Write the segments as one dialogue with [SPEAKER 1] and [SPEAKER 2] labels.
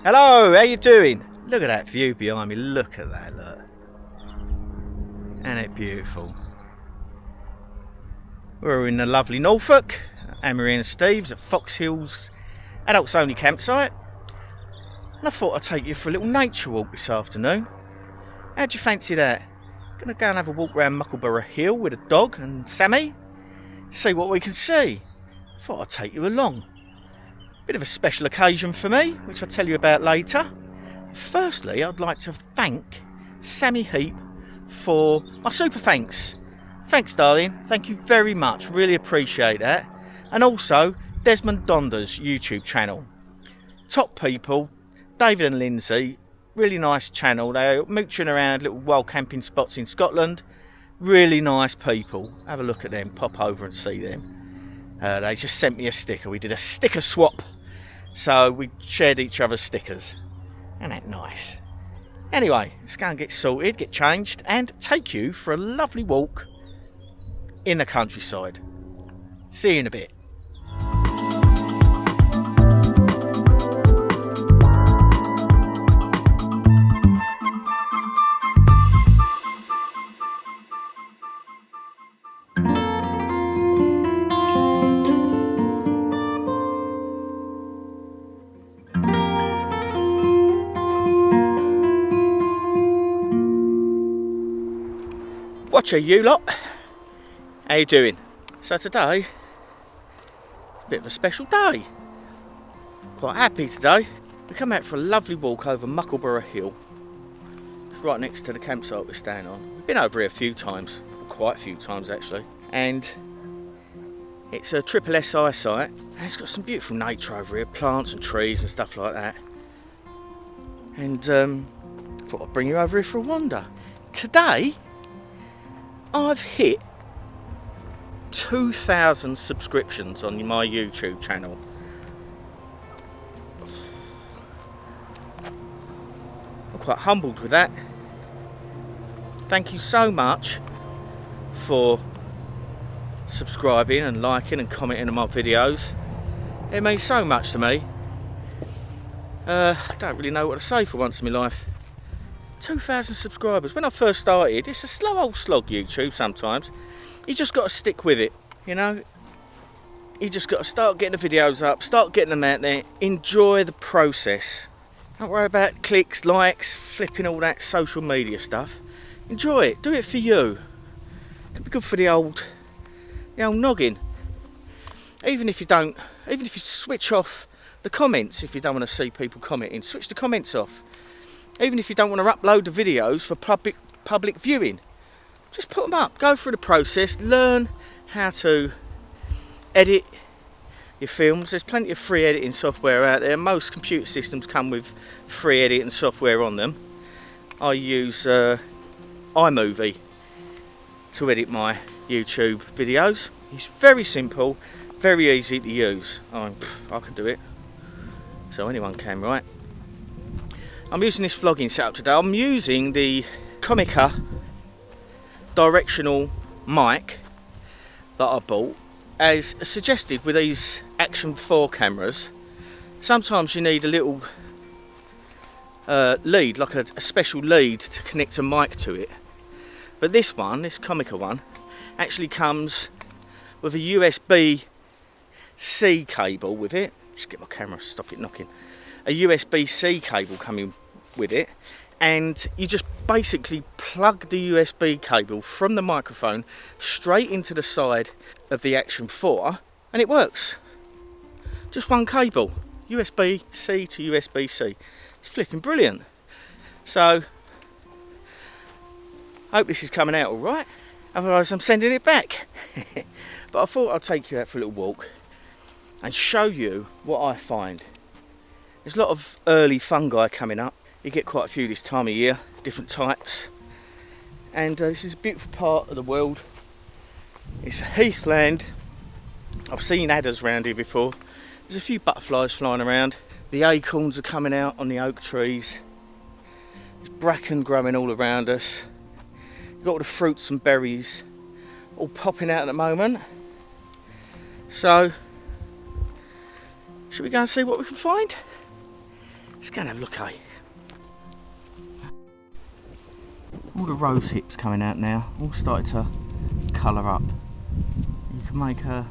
[SPEAKER 1] Hello, how you doing? Look at that view behind me, look at that, look. Isn't it beautiful? We're in the lovely Norfolk, Anne-Marie and Steve's at Foxhills Adults Only Campsite. And I thought I'd take you for a little nature walk this afternoon. How'd you fancy that? Gonna go and have a walk around Muckleborough Hill with a dog and Sammy. See what we can see. Thought I'd take you along. Bit of a special occasion for me, which I'll tell you about later. Firstly, I'd like to thank Sammy Heap for my super thanks. Thanks, darling. Thank you very much. Really appreciate that. And also, Desmond Donder's YouTube channel. Top people, David and Lindsay. Really nice channel. They're mooching around little wild camping spots in Scotland. Really nice people. Have a look at them. Pop over and see them. They just sent me a sticker. We did a sticker swap. So we shared each other's stickers. Isn't that nice? Anyway, let's go and get sorted, get changed, and take you for a lovely walk in the countryside. See you in a bit. Watcha, you lot. How you doing? So today, it's a bit of a special day. Quite happy today. We come out for a lovely walk over Muckleborough Hill. It's right next to the campsite we're staying on. We've been over here a few times, quite a few times actually. And it's a triple SI site. And it's got some beautiful nature over here, plants and trees and stuff like that. And thought I'd bring you over here for a wander. Today, I've hit 2,000 subscriptions on my YouTube channel. I'm quite humbled with that. Thank you so much for subscribing and liking and commenting on my videos. It means so much to me. I don't really know what to say for once in my life. 2,000 subscribers. When I first started, it's a slow old slog, YouTube, sometimes. You just got to stick with it, you know. You just got to start getting the videos up, start getting them out there, enjoy the process. Don't worry about clicks, likes, flipping all that social media stuff. Enjoy it, do it for you. It can be good for the old noggin. Even if you switch off the comments, if you don't want to see people commenting, switch the comments off. Even if you don't want to upload the videos for public viewing, just put them up. Go through the process. Learn how to edit your films. There's plenty of free editing software out there. Most computer systems come with free editing software on them. I use iMovie to edit my YouTube videos. It's very simple, very easy to use. I can do it. So anyone can, right? I'm using this vlogging setup today. I'm using the Comica directional mic that I bought as suggested with these Action 4 cameras. Sometimes you need a little lead, like a special lead to connect a mic to it. But this Comica one, actually comes with a USB-C cable with it. Just get my camera, stop it knocking. A USB-C cable coming with it, and you just basically plug the USB cable from the microphone straight into the side of the Action 4 and it works. Just one cable, USB-C to USB-C. It's flipping brilliant. So I hope this is coming out alright, otherwise I'm sending it back. But I thought I'd take you out for a little walk and show you what I find. There's a lot of early fungi coming up. You get quite a few this time of year, different types. And this is a beautiful part of the world. It's a heathland. I've seen adders around here before. There's a few butterflies flying around. The acorns are coming out on the oak trees. There's bracken growing all around us. You've got all the fruits and berries all popping out at the moment. So, should we go and see what we can find? Let's go and have a look, eh? All the rose hips coming out now, all started to colour up. You can make a...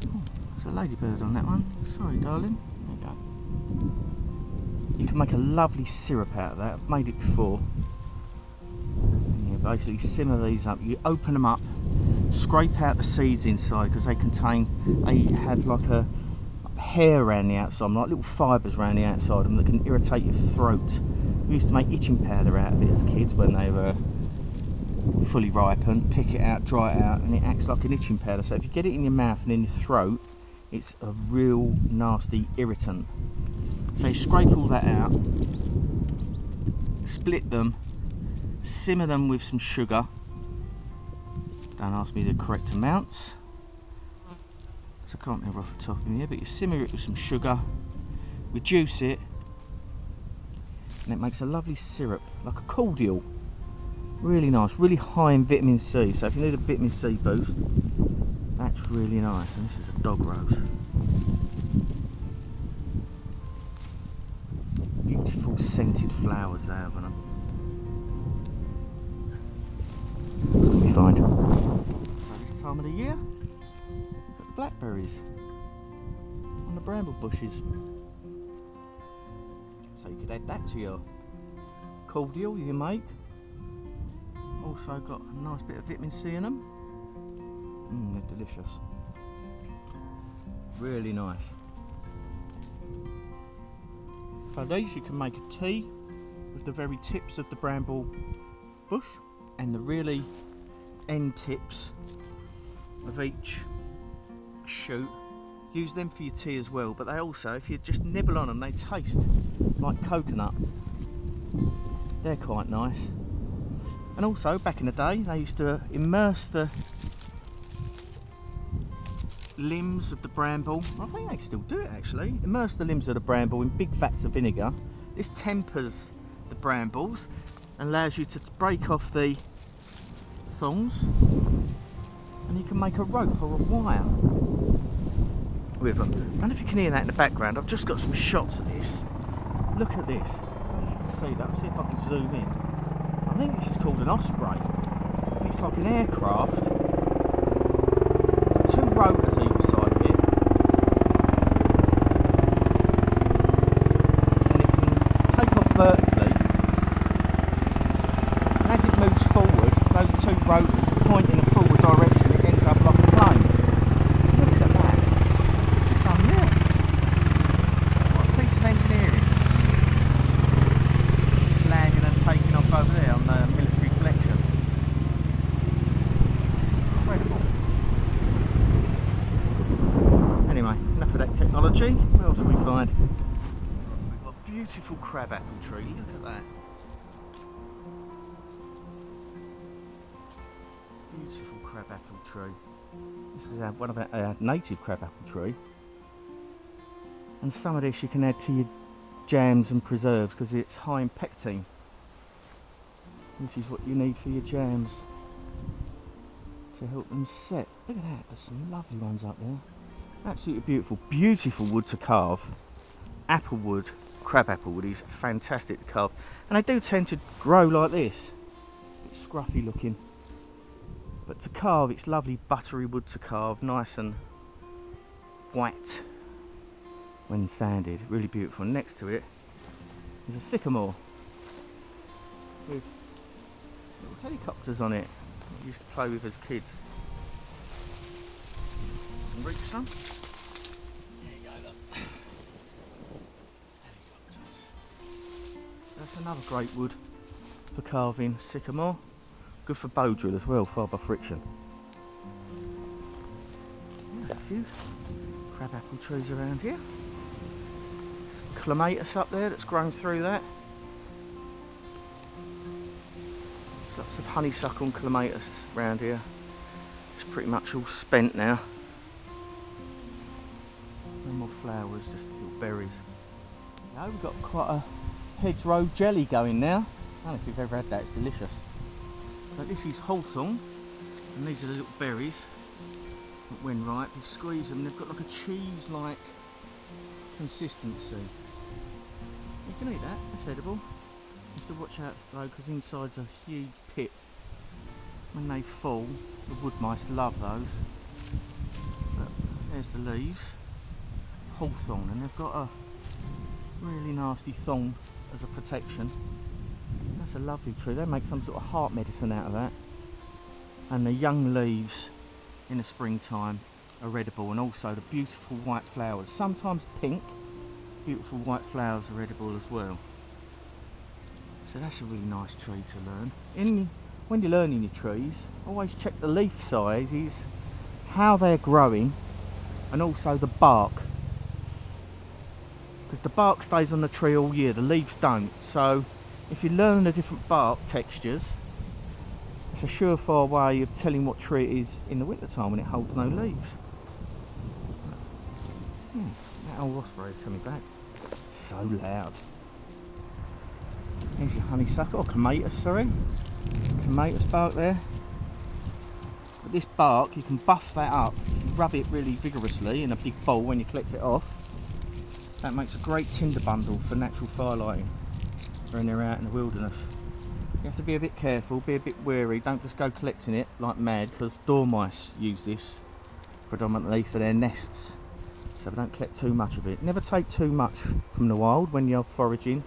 [SPEAKER 1] Oh, there's a ladybird on that one. Sorry, darling. There you go. You can make a lovely syrup out of that. I've made it before. And you basically simmer these up. You open them up, scrape out the seeds inside because they have like a hair around the outside, like little fibres around the outside of them that can irritate your throat. We used to make itching powder out of it as kids when they were fully ripened. Pick it out, dry it out, and it acts like an itching powder. So if you get it in your mouth and in your throat, it's a real nasty irritant. So you scrape all that out, split them, simmer them with some sugar. Don't ask me the correct amounts, so I can't remember off the top of my head, but you simmer it with some sugar, reduce it, and it makes a lovely syrup, like a cordial. Really nice, really high in vitamin C, so if you need a vitamin C boost, that's really nice. And this is a dog rose. Beautiful scented flowers they have on them. It's going to be fine. So this time of the year, we've got the blackberries on the bramble bushes. So you could add that to your cordial you make. Also got a nice bit of vitamin C in them. They're delicious. Really nice. For these you can make a tea with the very tips of the bramble bush and the really end tips of each shoot. Use them for your tea as well, but they also, if you just nibble on them, they taste like coconut. They're quite nice. And also, back in the day, they used to immerse the limbs of the bramble. I think they still do it actually. Immerse the limbs of the bramble in big vats of vinegar. This tempers the brambles and allows you to break off the thorns, and you can make a rope or a wire with them. I don't know if you can hear that in the background. I've just got some shots of this. Look at this. I don't know if you can see that. I'll see if I can zoom in. I think this is called an osprey. And it's like an aircraft. Two rotors either side of it. And it can take off vertically. And as it moves forward, those two rotors point in a forward direction. It ends up like a plane. Look at that. It's unreal. What a piece of engineering. It's just landing and taking off over there on the military collection. It's incredible. Anyway, enough of that technology. What else do we find? We've got a beautiful crabapple tree. Look at that. Beautiful crabapple tree. This is one of our native crabapple tree. And some of this you can add to your jams and preserves because it's high in pectin, which is what you need for your jams to help them set. Look at that, there's some lovely ones up there. Absolutely beautiful. Beautiful wood to carve. Applewood, crabapple wood is fantastic to carve. And they do tend to grow like this. A bit scruffy looking. But to carve, it's lovely buttery wood to carve. Nice and white when sanded. Really beautiful. And next to it is a sycamore with little helicopters on it that we used to play with as kids. And reach some. There you go, look. Helicopters. That's another great wood for carving, sycamore. Good for bow drill as well, fibre friction. There's a few crabapple trees around here. Some clematis up there that's grown through that. There's lots of honeysuckle and clematis around here. It's pretty much all spent now. No more flowers, just little berries. Now we've got quite a hedgerow jelly going now. I don't know if you've ever had that, it's delicious. But this is hawthorn, and these are the little berries that when ripe you squeeze them and they've got like a cheese-like consistency. You can eat that, that's edible. You have to watch out though, because inside's a huge pit. When they fall, the wood mice love those. But there's the leaves. Hawthorn, and they've got a really nasty thorn as a protection. That's a lovely tree. They make some sort of heart medicine out of that. And the young leaves in the springtime are edible, and also the beautiful white flowers, sometimes pink. Beautiful white flowers are edible as well. So that's a really nice tree to learn. When you're learning your trees, always check the leaf sizes, how they're growing, and also the bark. Because the bark stays on the tree all year, the leaves don't. So if you learn the different bark textures, it's a surefire way of telling what tree it is in the winter time when it holds no leaves. That old osprey is coming back. So loud. Here's your honeysuckle, or clematis, sorry. Clematis bark there. But this bark, you can buff that up. You rub it really vigorously in a big bowl when you collect it off. That makes a great tinder bundle for natural firelighting when they're out in the wilderness. You have to be a bit careful, be a bit wary. Don't just go collecting it like mad, because dormice use this predominantly for their nests. So don't collect too much of it. Never take too much from the wild when you're foraging.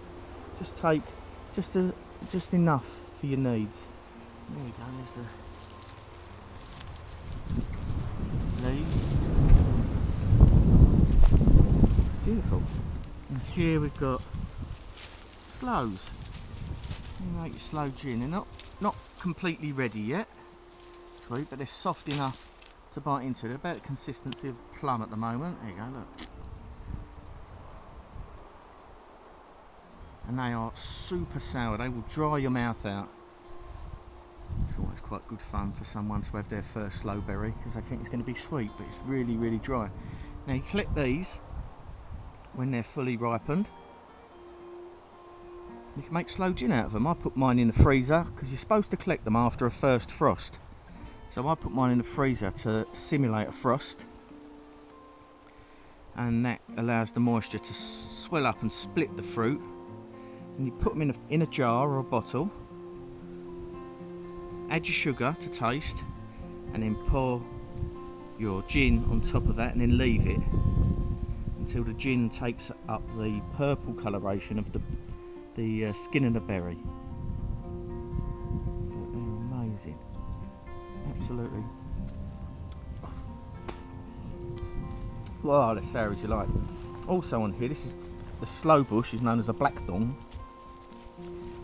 [SPEAKER 1] Just take just enough for your needs. There we go, there's the leaves. Beautiful. And here we've got sloes. You make your sloe gin. They're not completely ready yet, sweet, but they're soft enough to bite into. They're about the consistency of plum at the moment. There you go, look. And they are super sour. They will dry your mouth out. It's always quite good fun for someone to have their first sloe berry, because they think it's going to be sweet, but it's really, really dry. Now you collect these when they're fully ripened. You can make sloe gin out of them. I put mine in the freezer because you're supposed to collect them after a first frost. So I put mine in the freezer to simulate a frost, and that allows the moisture to swell up and split the fruit. And you put them in a jar or a bottle, add your sugar to taste, and then pour your gin on top of that, and then leave it until the gin takes up the purple coloration of the skin of the berry. They're amazing, absolutely. Well, they're sour as you like. Also on here, this is the sloe bush, is known as a blackthorn.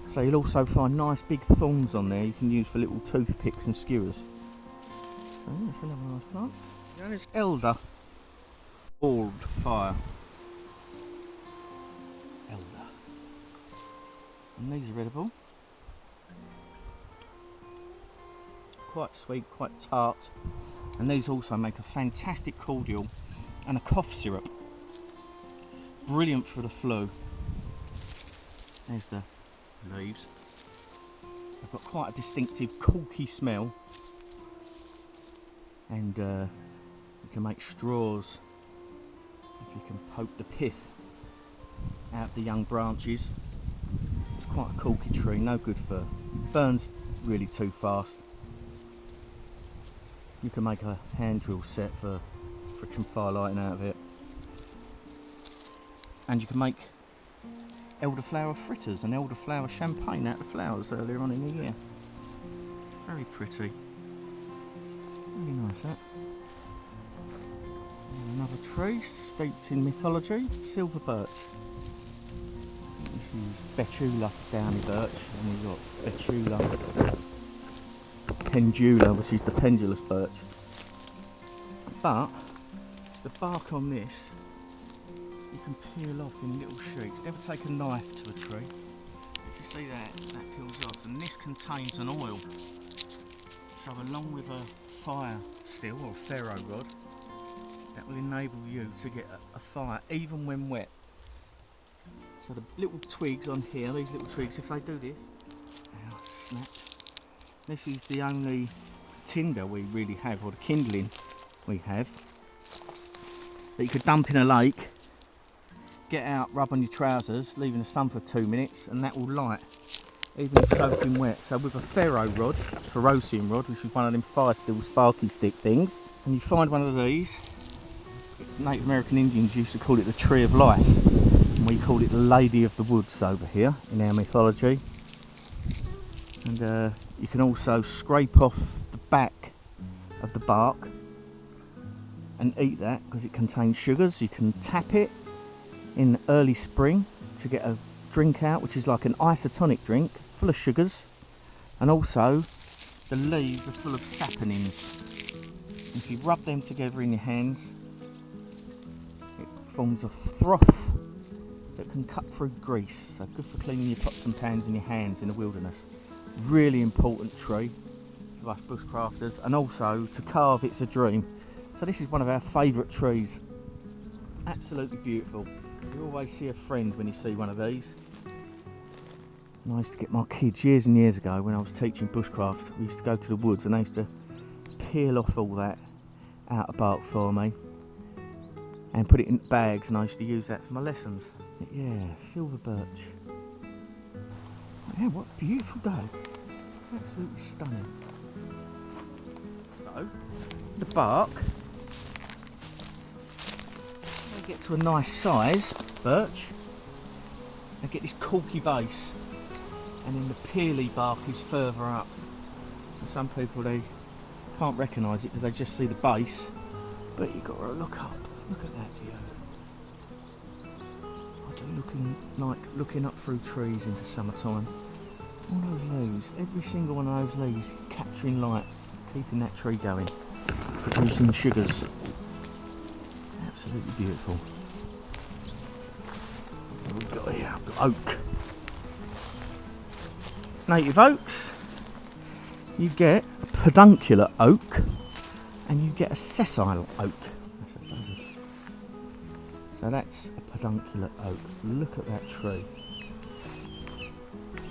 [SPEAKER 1] So you'll also find nice big thorns on there you can use for little toothpicks and skewers. So yeah, it's another nice plant. And it's elder. Wildfire. Elder. And these are edible. Quite sweet, quite tart. And these also make a fantastic cordial and a cough syrup. Brilliant for the flu. There's the leaves. They've got quite a distinctive corky smell, and you can make straws if you can poke the pith out of the young branches. It's quite a corky tree, no good for burns really too fast. You can make a hand drill set for friction firelighting out of it, and you can make elderflower fritters and elderflower champagne out of the flowers earlier on in the year. Very pretty. Really nice, that. And another tree steeped in mythology, silver birch. This is betula downy birch, and we've got betula pendula, which is the pendulous birch. But the bark on this you can peel off in little sheets. Never take a knife to a tree. If you see that peels off, and this contains an oil. So along with a fire still or a ferro rod, that will enable you to get a fire even when wet. So the little twigs on here, these little twigs, if they do this, ow, snapped. This is the only tinder we really have, or the kindling we have, that you could dump in a lake, get out, rub on your trousers, leave in the sun for 2 minutes, and that will light, even if soaking wet. So with a ferro rod, ferrocium rod, which is one of them fire steel sparky stick things, and you find one of these, Native American Indians used to call it the tree of life, and we call it the lady of the woods over here in our mythology. And you can also scrape off the back of the bark and eat that because it contains sugars. You can tap it in early spring to get a drink out, which is like an isotonic drink full of sugars, and also the leaves are full of saponins. If you rub them together in your hands, it forms a froth that can cut through grease, so good for cleaning your pots and pans in your hands in the wilderness. Really important tree to us bushcrafters, and also to carve it's a dream. So this is one of our favourite trees, absolutely beautiful. You always see a friend when you see one of these. And I used to get my kids years and years ago when I was teaching bushcraft. We used to go to the woods and they used to peel off all that outer bark for me and put it in bags, and I used to use that for my lessons. But yeah, silver birch. Yeah, what a beautiful day. Absolutely stunning. So, the bark, when I get to a nice size, birch, I get this corky base, and then the peely bark is further up. And some people, they can't recognise it because they just see the base, but you've got to look up. Look at that view. I do looking up through trees into summertime. All those leaves, every single one of those leaves capturing light, keeping that tree going, producing sugars. Absolutely beautiful. What have we got here? We've got oak. Native oaks, you get a peduncular oak and you get a sessile oak. That's a buzzard. So that's a peduncular oak. Look at that tree.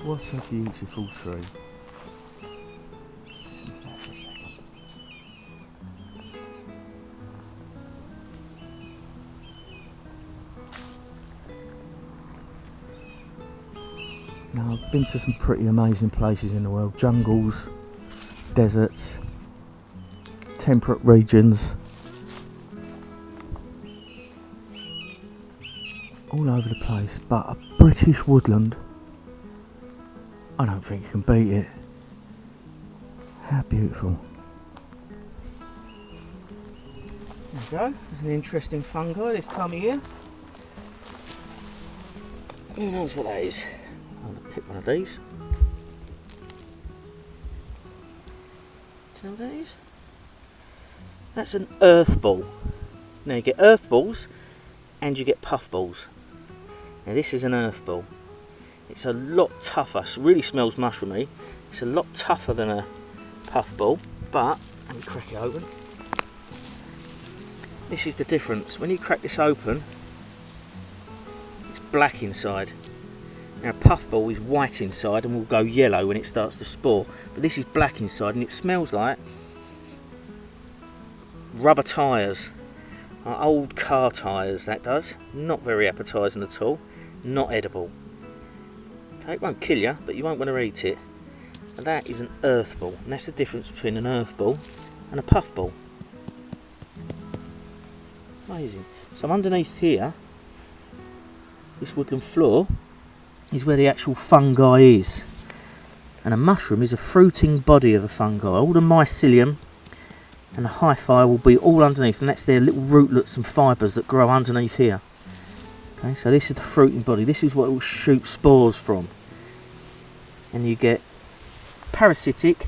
[SPEAKER 1] What a beautiful tree. Listen to that for a second. Now, I've been to some pretty amazing places in the world. Jungles, deserts, temperate regions. All over the place. But a British woodland, I don't think you can beat it. How beautiful. There we go. There's an interesting fungi this time of year. Who knows what that is? I'm going to pick one of these. Do you know what that is? That's an earth ball. Now you get earth balls and you get puff balls. Now this is an earth ball. It's a lot tougher. It really smells mushroomy. It's a lot tougher than a puff ball, but let me crack it open. This is the difference. When you crack this open, it's black inside. Now a puff ball is white inside and will go yellow when it starts to spore, but this is black inside and it smells like rubber tyres, like old car tyres. That does. Not very appetising at all, not edible. Okay, it won't kill you, but you won't want to eat it. And that is an earth ball, and that's the difference between an earth ball and a puff ball. Amazing. So underneath here, this woodland floor, is where the actual fungi is. And a mushroom is a fruiting body of a fungi. All the mycelium and the hyphae will be all underneath, and that's their little rootlets and fibres that grow underneath here. Okay, so this is the fruiting body. This is what it will shoot spores from. And you get parasitic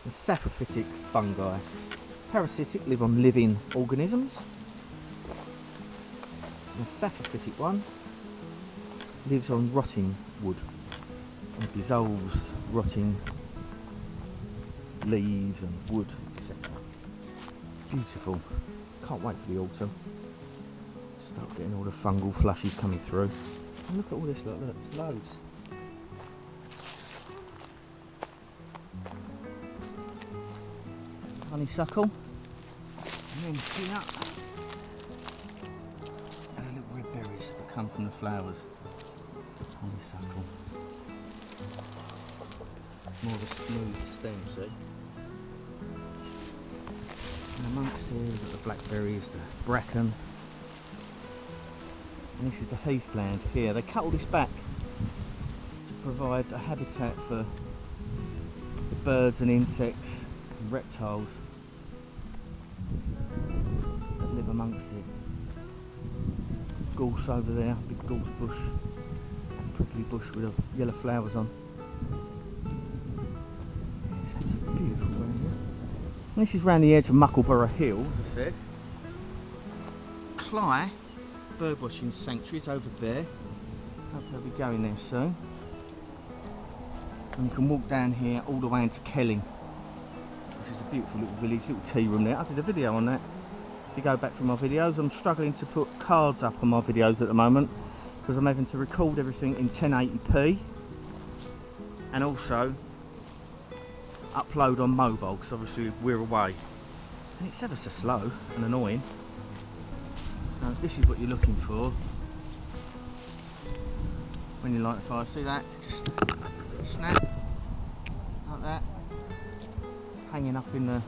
[SPEAKER 1] and saprophytic fungi. Parasitic live on living organisms. And the saprophytic one lives on rotting wood and dissolves rotting leaves and wood, etc. Beautiful. Can't wait for the autumn. Start getting all the fungal flushes coming through. And look at all this, look, it's loads. Honeysuckle. And then here, and a little red berries that come from the flowers on honeysuckle. More of a smooth stem, see? And amongst here we've got the blackberries, the bracken. And this is the heathland here. They cut all this back to provide a habitat for the birds and insects and reptiles that live amongst it. Gorse over there, big gorse bush, prickly bush with yellow flowers on. Yeah, it's absolutely beautiful around here. And this is round the edge of Muckleborough Hill, as I said. Cly birdwatching sanctuaries over there. Hope they'll be going there soon. And you can walk down here all the way into Kelling, which is a beautiful little village, little tea room there. I did a video on that. If you go back through my videos, I'm struggling to put cards up on my videos at the moment because I'm having to record everything in 1080p and also upload on mobile because obviously we're away. And it's ever so slow and annoying. So this is what you're looking for when you light the fire. See that? Just snap like that, hanging up in the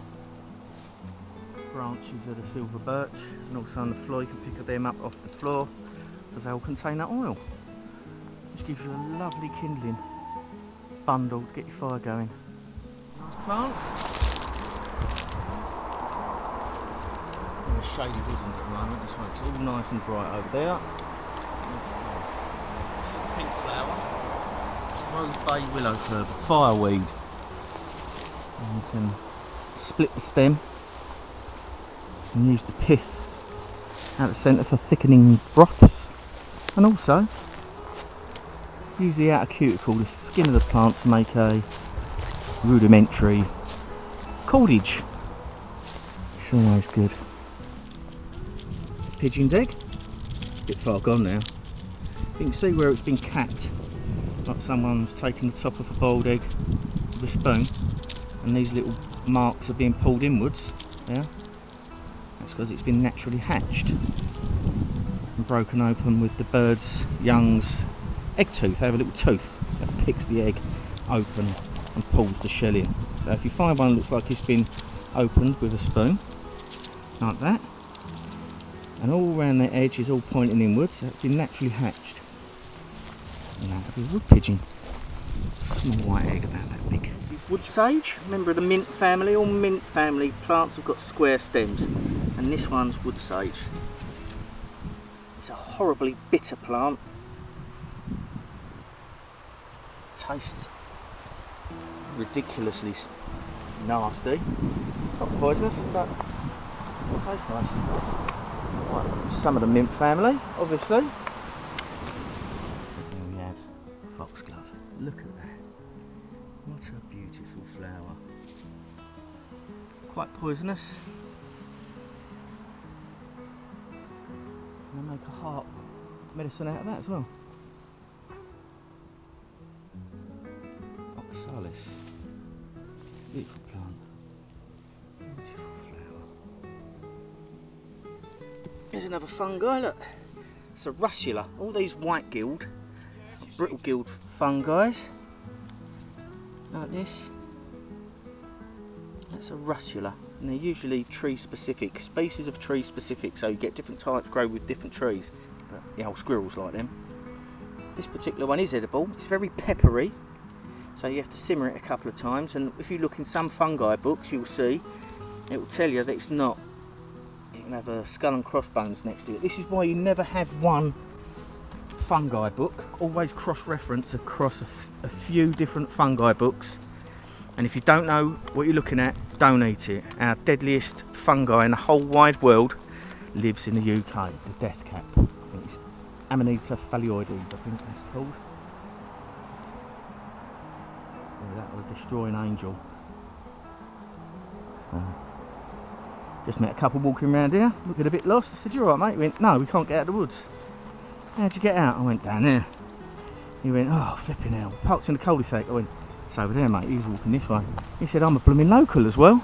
[SPEAKER 1] branches of the silver birch, and also on the floor you can pick them up off the floor because they all contain that oil, which gives you a lovely kindling bundle to get your fire going. Nice plant. In a shady woodland at the moment, that's why it's all nice and bright over there. This little pink flower, it's rose bay willow herb, fireweed. And you can split the stem and use the pith out the centre for thickening broths, and also use the outer cuticle, the skin of the plant, to make a rudimentary cordage. It's always good. Pigeon's egg, a bit far gone now. You can see where it's been capped, like someone's taken the top of a boiled egg with a spoon, and these little marks are being pulled inwards. Yeah, that's because it's been naturally hatched and broken open with the bird's young's egg tooth. They have a little tooth that picks the egg open and pulls the shell in. So if you find one that looks like it's been opened with a spoon, like that, and all around the edge is all pointing inwards, that's been naturally hatched. And that'll be a wood pigeon. Small white egg about that big. This is wood sage, member of the mint family. All mint family plants have got square stems, and this one's wood sage. It's a horribly bitter plant. Tastes ridiculously nasty. It's not poisonous, but it tastes nice. Right, some of the mint family, obviously. Then we have foxglove. Look at that. What a beautiful flower. Quite poisonous. And they make a heart medicine out of that as well. Oxalis. Beautiful plant. Beautiful flower. Here's another fungi, look. It's a russula. All these white gill, brittle gilled fungi, like this. That's a russula. And they're usually tree specific, species of tree specific, so you get different types grow with different trees. But the old squirrels like them. This particular one is edible. It's very peppery, so you have to simmer it a couple of times. And if you look in some fungi books, you'll see it will tell you that it's not. It can have a skull and crossbones next to it. This is why you never have one fungi book. Always cross-reference across a few different fungi books. And if you don't know what you're looking at, don't eat it. Our deadliest fungi in the whole wide world lives in the UK, the death cap. I think it's Amanita phalloides, I think that's called. So that will destroy an angel. So, just met a couple walking around here, looking a bit lost. I said, "You alright, mate?" He went, "No, we can't get out of the woods." "How'd you get out?" I went, "Down there." He went, "Oh, flipping hell. Parked in the cul-de-sac." I went, "It's over there, mate." He was walking this way. He said, "I'm a blooming local as well."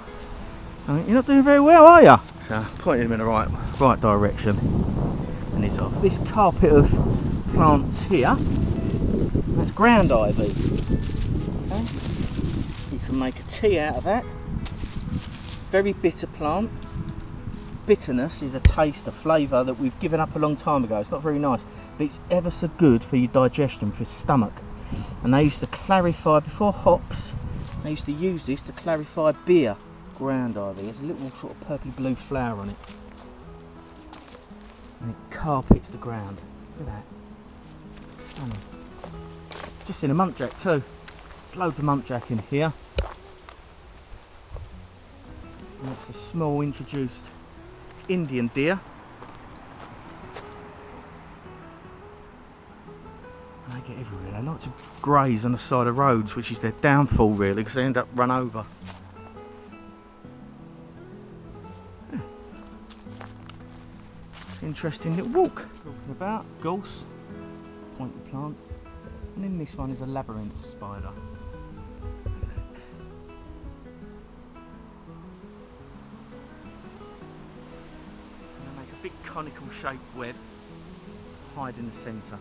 [SPEAKER 1] I went, "You're not doing very well, are you?" So I pointed him in the right direction. And bits off. This carpet of plants here, that's ground ivy. Okay. You can make a tea out of that. Very bitter plant. Bitterness is a taste, a flavour that we've given up a long time ago. It's not very nice, but it's ever so good for your digestion, for your stomach. And they used to clarify, before hops, they used to use this to clarify beer. Ground ivy. There's a little sort of purpley blue flower on it. And it carpets the ground. Look at that. Stunning. Just seen a muntjac too. There's loads of muntjac in here. And that's the small introduced Indian deer. And they get everywhere. They like to graze on the side of roads, which is their downfall really, because they end up run over. Yeah. Interesting little walk. Talking about gorse, pointed plant, and then this one is a labyrinth spider. Big conical shaped web, hide in the centre.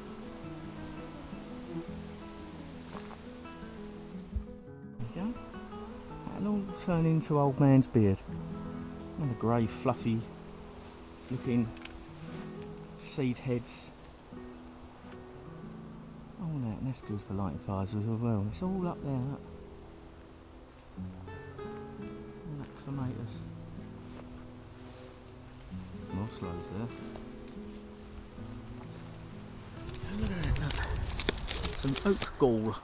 [SPEAKER 1] There you go. That'll all turn into old man's beard. And the grey fluffy looking seed heads. Oh no, and that's good for lighting fires as well. It's all up there. Look. All that clematis. More sloes there. Look at that, look. Some oak gall.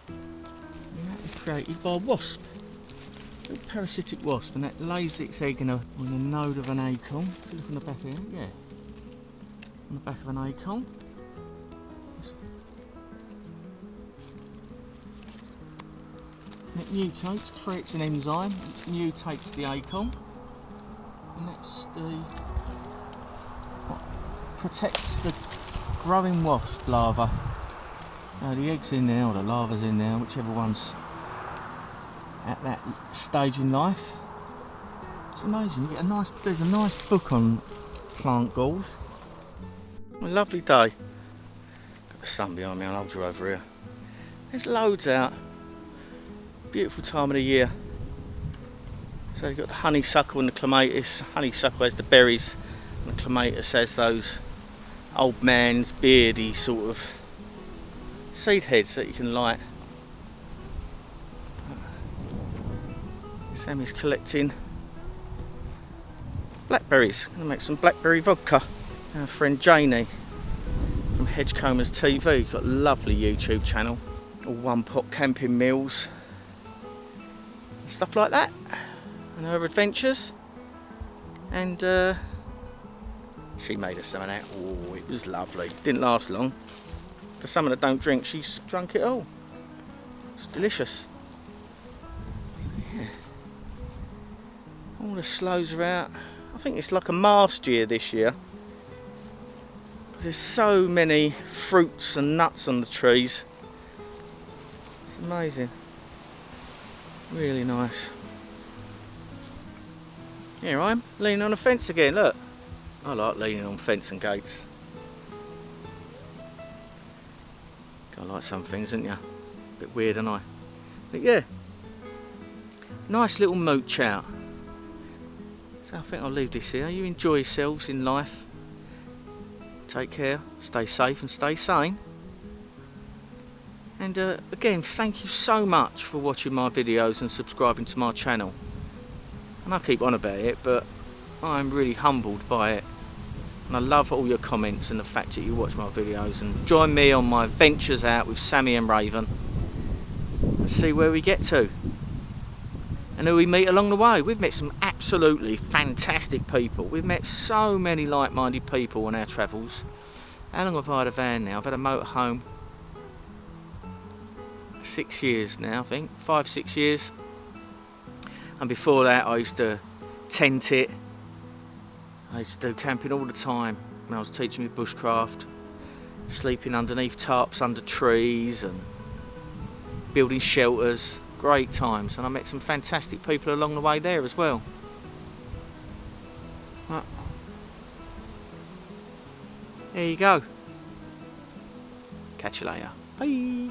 [SPEAKER 1] And that is created by a wasp. A little parasitic wasp, and that lays its egg on the node of an acorn. If you look on the back here, yeah. On the back of an acorn. And it mutates, creates an enzyme which mutates the acorn. And that's what protects the growing wasp larva. Now the egg's in there, or the larva's in there, whichever one's at that stage in life. It's amazing. You get there's a nice book on plant galls. A lovely day. Got the sun behind me, I'll hold you over here. There's loads out. Beautiful time of the year. So you've got the honeysuckle and the clematis. Honeysuckle has the berries, and the clematis has those old man's beardy sort of seed heads that you can light. Sammy's collecting blackberries. I'm going to make some blackberry vodka. Our friend Janie from Hedgecombers TV, got a lovely YouTube channel. All one pot camping meals and stuff like that. And her adventures, and she made us some of that. Oh, it was lovely. Didn't last long. For someone that don't drink, she's drunk it all. It's delicious. Yeah. All the sloes are out. I think it's like a mast year this year. There's so many fruits and nuts on the trees. It's amazing. Really nice. Here I am, leaning on a fence again, look. I like leaning on fence and gates. I like some things, don't you? A bit weird, aren't I? But yeah, nice little mooch out. So I think I'll leave this here. You enjoy yourselves in life. Take care, stay safe and stay sane. And again, thank you so much for watching my videos and subscribing to my channel. And I keep on about it, but I'm really humbled by it. And I love all your comments and the fact that you watch my videos and join me on my ventures out with Sammy and Raven. Let's see where we get to and who we meet along the way. We've met some absolutely fantastic people. We've met so many like-minded people on our travels. How long have I had a van now? I've had a motorhome 6 years now, I think. 5-6 years. And before that I used to tent it. I used to do camping all the time when I was teaching me bushcraft, sleeping underneath tarps under trees and building shelters. Great times, and I met some fantastic people along the way there as well. there you go. Catch you later. Bye.